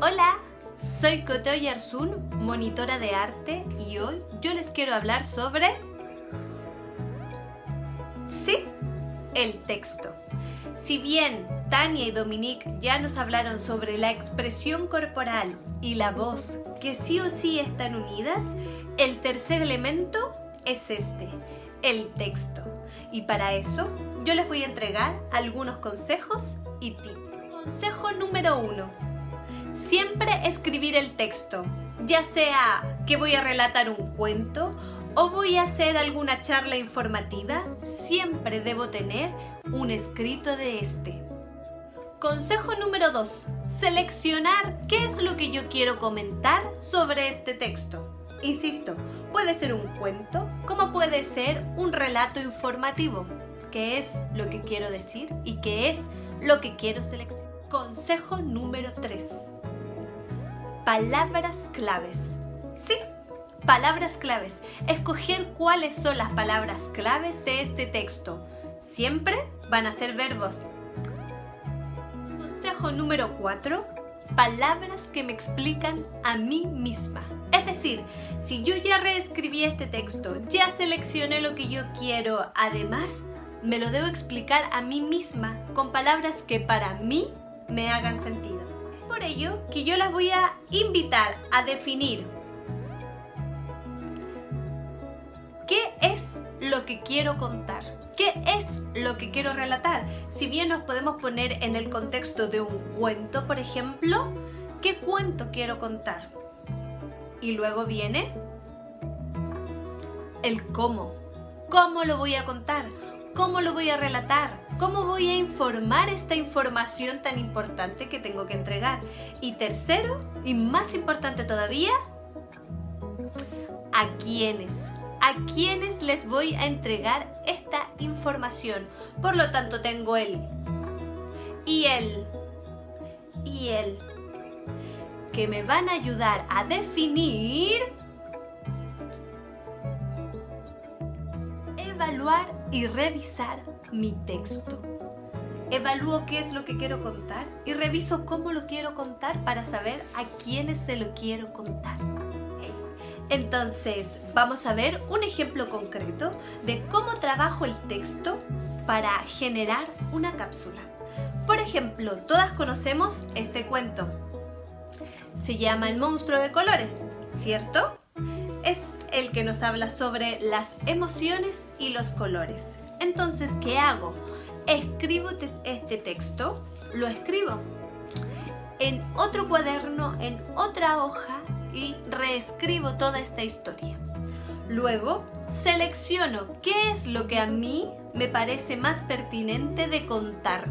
Hola, soy Coto Yarsun, monitora de arte, y hoy yo les quiero hablar sobre... Sí, el texto. Si bien Tania y Dominique ya nos hablaron sobre la expresión corporal y la voz, que sí o sí están unidas, el tercer elemento es este, el texto. Y para eso yo les voy a entregar algunos consejos y tips. Consejo número 1. Siempre escribir el texto, ya sea que voy a relatar un cuento o voy a hacer alguna charla informativa, siempre debo tener un escrito de este. Consejo número 2. Seleccionar qué es lo que yo quiero comentar sobre este texto. Insisto, puede ser un cuento, como puede ser un relato informativo. ¿Qué es lo que quiero decir y qué es lo que quiero seleccionar? Consejo número 3. Palabras claves. Sí, palabras claves. Escoger cuáles son las palabras claves de este texto. Siempre van a ser verbos. Consejo número 4. Palabras que me explican a mí misma. Es decir, si yo ya reescribí este texto, ya seleccioné lo que yo quiero, además, me lo debo explicar a mí misma con palabras que para mí me hagan sentido. Por ello que yo las voy a invitar a definir qué es lo que quiero contar, qué es lo que quiero relatar. Si bien nos podemos poner en el contexto de un cuento, por ejemplo, ¿qué cuento quiero contar? Y luego viene el cómo. ¿Cómo lo voy a contar? ¿Cómo lo voy a relatar? ¿Cómo voy a informar esta información tan importante que tengo que entregar? Y tercero, y más importante todavía, ¿a quiénes? ¿A quiénes les voy a entregar esta información? Por lo tanto, tengo el y el que me van a ayudar a definir, evaluar y revisar mi texto. Evalúo qué es lo que quiero contar y reviso cómo lo quiero contar para saber a quiénes se lo quiero contar. Entonces, vamos a ver un ejemplo concreto de cómo trabajo el texto para generar una cápsula. Por ejemplo, todas conocemos este cuento. Se llama El monstruo de colores, ¿cierto? Es el que nos habla sobre las emociones y los colores. Entonces, ¿qué hago? Escribo este texto, lo escribo en otro cuaderno, en otra hoja y reescribo toda esta historia. Luego, selecciono qué es lo que a mí me parece más pertinente de contar,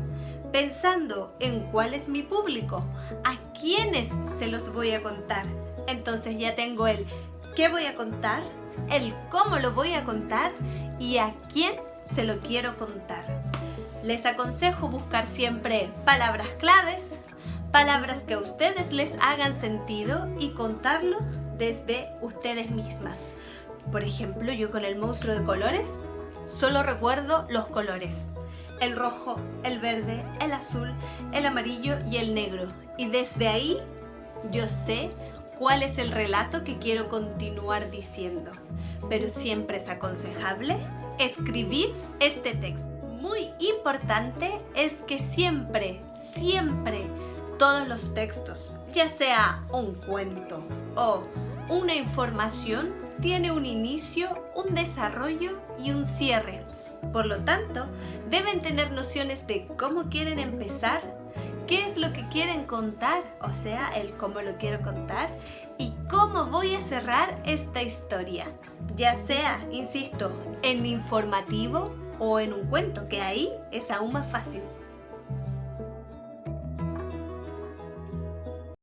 pensando en cuál es mi público, a quiénes se los voy a contar. Entonces ya tengo el qué voy a contar, el cómo lo voy a contar y a quién se lo quiero contar. Les aconsejo buscar siempre palabras claves, palabras que a ustedes les hagan sentido y contarlo desde ustedes mismas. Por ejemplo, yo con el monstruo de colores solo recuerdo los colores: el rojo, el verde, el azul, el amarillo y el negro. Y desde ahí yo sé cuál es el relato que quiero continuar diciendo. Pero siempre es aconsejable escribir este texto. Muy importante es que siempre todos los textos, ya sea un cuento o una información, tiene un inicio, un desarrollo y un cierre. Por lo tanto, deben tener nociones de cómo quieren empezar, qué es lo que quieren contar, o sea, el cómo lo quiero contar, y cómo voy a cerrar esta historia, ya sea, insisto, en informativo o en un cuento, que ahí es aún más fácil.